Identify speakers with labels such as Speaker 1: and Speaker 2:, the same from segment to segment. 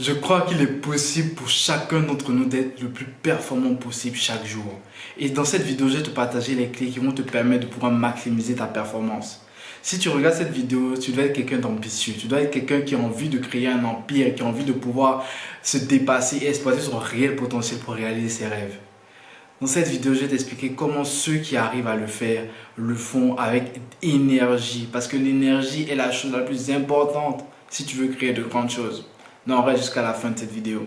Speaker 1: Je crois qu'il est possible pour chacun d'entre nous d'être le plus performant possible chaque jour. Et dans cette vidéo, je vais te partager les clés qui vont te permettre de pouvoir maximiser ta performance. Si tu regardes cette vidéo, tu dois être quelqu'un d'ambitieux. Tu dois être quelqu'un qui a envie de créer un empire, qui a envie de pouvoir se dépasser et exploiter son réel potentiel pour réaliser ses rêves. Dans cette vidéo, je vais t'expliquer comment ceux qui arrivent à le faire le font avec énergie. Parce que l'énergie est la chose la plus importante si tu veux créer de grandes choses. Non, reste jusqu'à la fin de cette vidéo.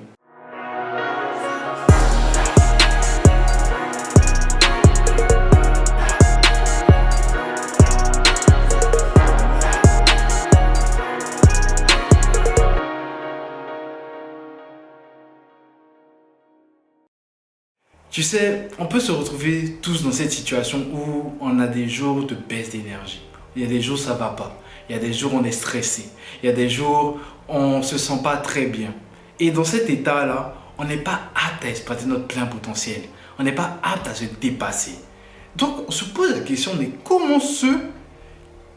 Speaker 1: Tu sais, on peut se retrouver tous dans cette situation où on a des jours de baisse d'énergie. Il y a des jours où ça ne va pas. Il y a des jours où on est stressé. Il y a des jours où on ne se sent pas très bien. Et dans cet état-là, on n'est pas apte à exploiter notre plein potentiel. On n'est pas apte à se dépasser. Donc, on se pose la question, mais comment ceux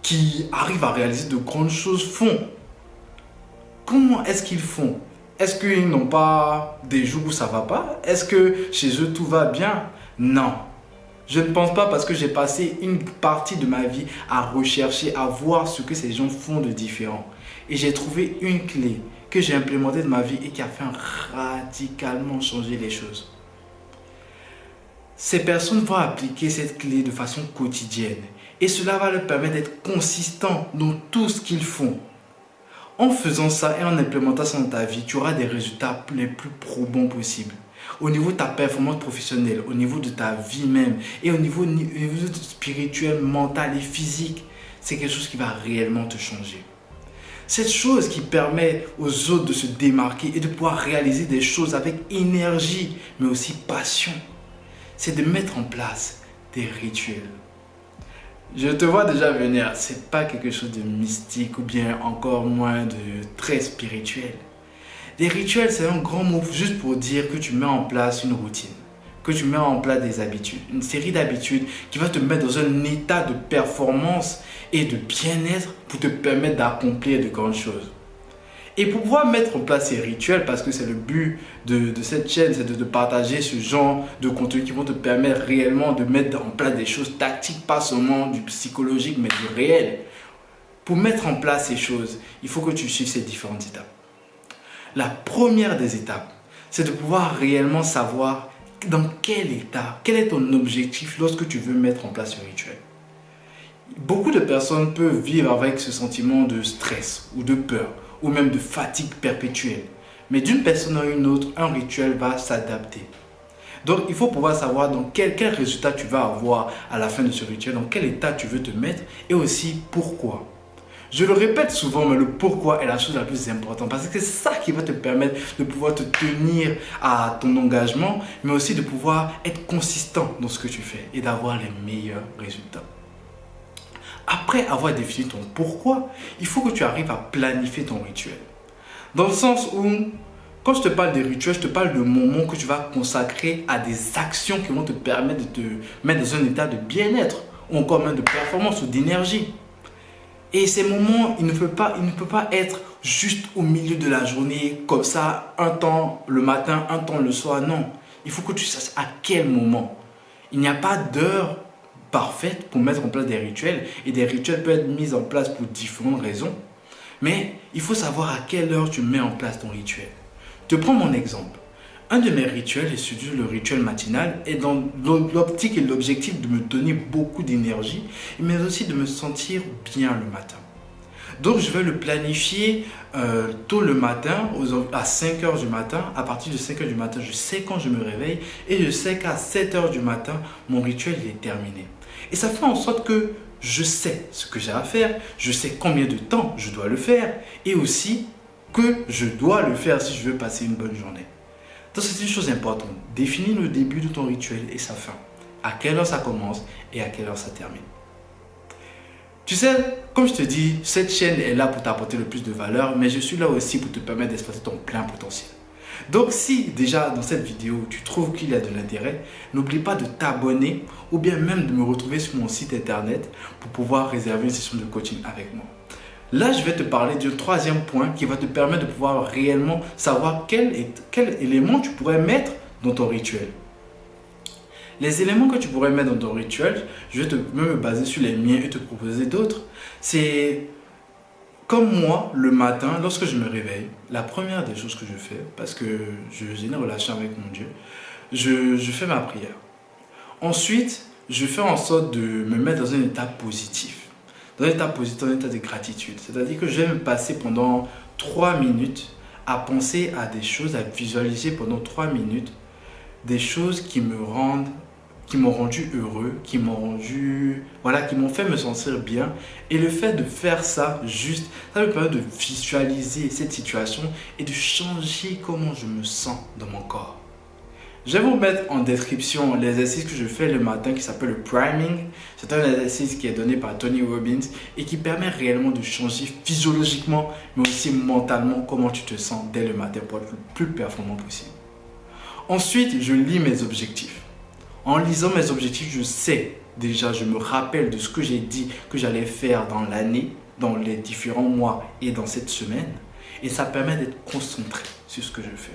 Speaker 1: qui arrivent à réaliser de grandes choses font? Comment est-ce qu'ils font? Est-ce qu'ils n'ont pas des jours où ça ne va pas? Est-ce que chez eux tout va bien? Non. Je ne pense pas parce que j'ai passé une partie de ma vie à rechercher, à voir ce que ces gens font de différent. Et j'ai trouvé une clé que j'ai implémentée dans ma vie et qui a fait radicalement changer les choses. Ces personnes vont appliquer cette clé de façon quotidienne. Et cela va leur permettre d'être consistants dans tout ce qu'ils font. En faisant ça et en implémentant ça dans ta vie, tu auras des résultats les plus probants possibles. Au niveau de ta performance professionnelle, au niveau de ta vie même et au niveau spirituel, mental et physique, c'est quelque chose qui va réellement te changer. Cette chose qui permet aux autres de se démarquer et de pouvoir réaliser des choses avec énergie, mais aussi passion, c'est de mettre en place des rituels. Je te vois déjà venir, c'est pas quelque chose de mystique ou bien encore moins de très spirituel. Les rituels, c'est un grand mot juste pour dire que tu mets en place une routine, que tu mets en place des habitudes, une série d'habitudes qui va te mettre dans un état de performance et de bien-être pour te permettre d'accomplir de grandes choses. Et pour pouvoir mettre en place ces rituels, parce que c'est le but de cette chaîne, c'est de partager ce genre de contenu qui vont te permettre réellement de mettre en place des choses tactiques, pas seulement du psychologique, mais du réel. Pour mettre en place ces choses, il faut que tu suives ces différentes étapes. La première des étapes, c'est de pouvoir réellement savoir dans quel état, quel est ton objectif lorsque tu veux mettre en place ce rituel. Beaucoup de personnes peuvent vivre avec ce sentiment de stress ou de peur, ou même de fatigue perpétuelle. Mais d'une personne à une autre, un rituel va s'adapter. Donc, il faut pouvoir savoir dans quel résultat tu vas avoir à la fin de ce rituel, dans quel état tu veux te mettre et aussi pourquoi. Je le répète souvent, mais le pourquoi est la chose la plus importante parce que c'est ça qui va te permettre de pouvoir te tenir à ton engagement, mais aussi de pouvoir être consistant dans ce que tu fais et d'avoir les meilleurs résultats. Après avoir défini ton pourquoi, il faut que tu arrives à planifier ton rituel. Dans le sens où, quand je te parle des rituels, je te parle de moments que tu vas consacrer à des actions qui vont te permettre de te mettre dans un état de bien-être ou encore même de performance ou d'énergie. Et ces moments, il ne peut pas être juste au milieu de la journée, comme ça, un temps le matin, un temps le soir. Non, il faut que tu saches à quel moment. Il n'y a pas d'heure parfaite pour mettre en place des rituels et des rituels peuvent être mis en place pour différentes raisons, mais il faut savoir à quelle heure tu mets en place ton rituel. Je te prends mon exemple. Un de mes rituels, et surtout le rituel matinal, est dans l'optique et l'objectif de me donner beaucoup d'énergie, mais aussi de me sentir bien le matin. Donc je vais le planifier tôt le matin, à 5 h du matin. À partir de 5 h du matin, je sais quand je me réveille et je sais qu'à 7 h du matin, mon rituel est terminé. Et ça fait en sorte que je sais ce que j'ai à faire, je sais combien de temps je dois le faire et aussi que je dois le faire si je veux passer une bonne journée. Donc c'est une chose importante, définis le début de ton rituel et sa fin. À quelle heure ça commence et à quelle heure ça termine. Tu sais, comme je te dis, cette chaîne est là pour t'apporter le plus de valeur, mais je suis là aussi pour te permettre d'exploiter ton plein potentiel. Donc si déjà dans cette vidéo tu trouves qu'il y a de l'intérêt, n'oublie pas de t'abonner ou bien même de me retrouver sur mon site internet pour pouvoir réserver une session de coaching avec moi. Là, je vais te parler d'un troisième point qui va te permettre de pouvoir réellement savoir quel élément tu pourrais mettre dans ton rituel. Les éléments que tu pourrais mettre dans ton rituel, je vais me baser sur les miens et te proposer d'autres. C'est comme moi, le matin, lorsque je me réveille, la première des choses que je fais, parce que j'ai une relation avec mon Dieu, je fais ma prière. Ensuite, je fais en sorte de me mettre dans un état positif. Dans un état positif, dans un état de gratitude. C'est-à-dire que je vais me passer pendant 3 minutes à penser à des choses, à visualiser pendant 3 minutes des choses qui m'ont rendu heureux, qui m'ont fait me sentir bien. Et le fait de faire ça juste, ça me permet de visualiser cette situation et de changer comment je me sens dans mon corps. Je vais vous mettre en description l'exercice que je fais le matin qui s'appelle le priming. C'est un exercice qui est donné par Tony Robbins et qui permet réellement de changer physiologiquement mais aussi mentalement comment tu te sens dès le matin pour être le plus performant possible. Ensuite, je lis mes objectifs. En lisant mes objectifs, je sais déjà, je me rappelle de ce que j'ai dit que j'allais faire dans l'année, dans les différents mois et dans cette semaine. Et ça permet d'être concentré sur ce que je fais.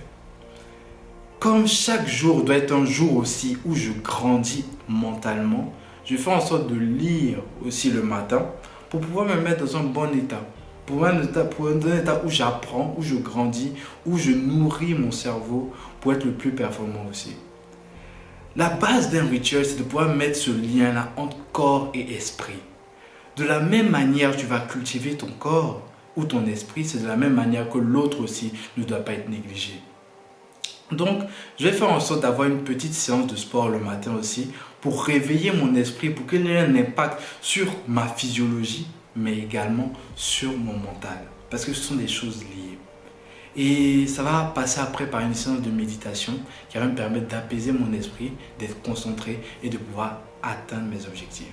Speaker 1: Comme chaque jour doit être un jour aussi où je grandis mentalement, je fais en sorte de lire aussi le matin pour pouvoir me mettre dans un bon état. Pour un état où j'apprends, où je grandis, où je nourris mon cerveau pour être le plus performant aussi. La base d'un rituel, c'est de pouvoir mettre ce lien-là entre corps et esprit. De la même manière, tu vas cultiver ton corps ou ton esprit, c'est de la même manière que l'autre aussi ne doit pas être négligé. Donc, je vais faire en sorte d'avoir une petite séance de sport le matin aussi pour réveiller mon esprit, pour qu'il ait un impact sur ma physiologie, mais également sur mon mental. Parce que ce sont des choses liées. Et ça va passer après par une séance de méditation qui va me permettre d'apaiser mon esprit, d'être concentré et de pouvoir atteindre mes objectifs.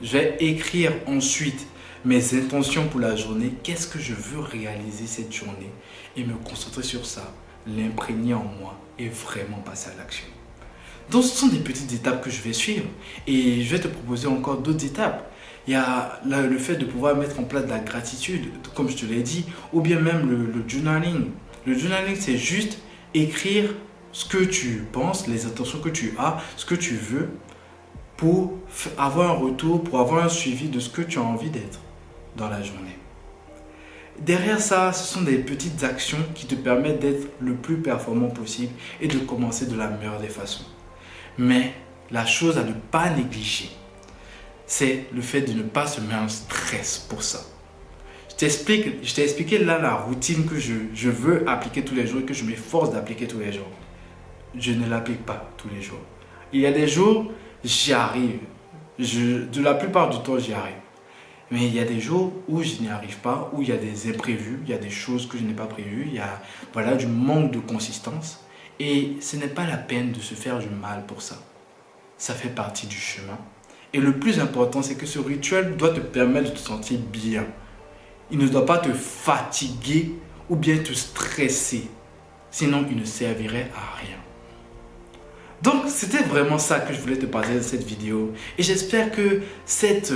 Speaker 1: Je vais écrire ensuite mes intentions pour la journée, qu'est-ce que je veux réaliser cette journée et me concentrer sur ça, l'imprégner en moi et vraiment passer à l'action. Donc ce sont des petites étapes que je vais suivre et je vais te proposer encore d'autres étapes. Il y a le fait de pouvoir mettre en place de la gratitude, comme je te l'ai dit, ou bien même le journaling. Le journaling, c'est juste écrire ce que tu penses, les intentions que tu as, ce que tu veux, pour avoir un retour, pour avoir un suivi de ce que tu as envie d'être dans la journée. Derrière ça, ce sont des petites actions qui te permettent d'être le plus performant possible et de commencer de la meilleure des façons. Mais la chose à ne pas négliger, c'est le fait de ne pas se mettre en stress pour ça. Je t'ai expliqué là la routine que je veux appliquer tous les jours et que je m'efforce d'appliquer tous les jours. Je ne l'applique pas tous les jours. Il y a des jours, j'y arrive. De la plupart du temps, j'y arrive. Mais il y a des jours où je n'y arrive pas, où il y a des imprévus, il y a des choses que je n'ai pas prévues, il y a du manque de consistance. Et ce n'est pas la peine de se faire du mal pour ça. Ça fait partie du chemin. Et le plus important, c'est que ce rituel doit te permettre de te sentir bien. Il ne doit pas te fatiguer ou bien te stresser. Sinon, il ne servirait à rien. Donc, c'était vraiment ça que je voulais te partager dans cette vidéo. Et j'espère que cette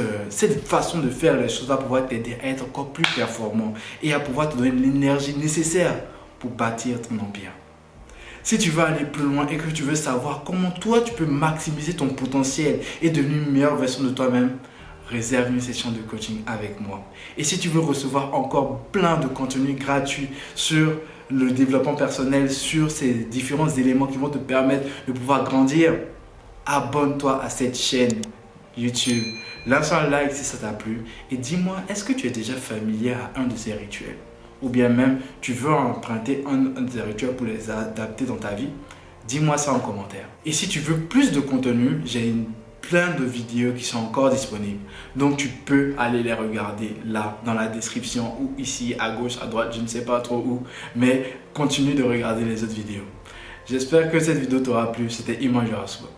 Speaker 1: façon de faire les choses va pouvoir t'aider à être encore plus performant et à pouvoir te donner l'énergie nécessaire pour bâtir ton empire. Si tu veux aller plus loin et que tu veux savoir comment toi tu peux maximiser ton potentiel et devenir une meilleure version de toi-même, réserve une session de coaching avec moi. Et si tu veux recevoir encore plein de contenus gratuits sur le développement personnel, sur ces différents éléments qui vont te permettre de pouvoir grandir, abonne-toi à cette chaîne YouTube. Lâche un like si ça t'a plu et dis-moi, est-ce que tu es déjà familier à un de ces rituels? Ou bien même tu veux emprunter un de ces rituels pour les adapter dans ta vie? Dis-moi ça en commentaire. Et si tu veux plus de contenu, j'ai plein de vidéos qui sont encore disponibles. Donc tu peux aller les regarder là dans la description ou ici à gauche, à droite, je ne sais pas trop où. Mais continue de regarder les autres vidéos. J'espère que cette vidéo t'aura plu. C'était Iman Jarassoua.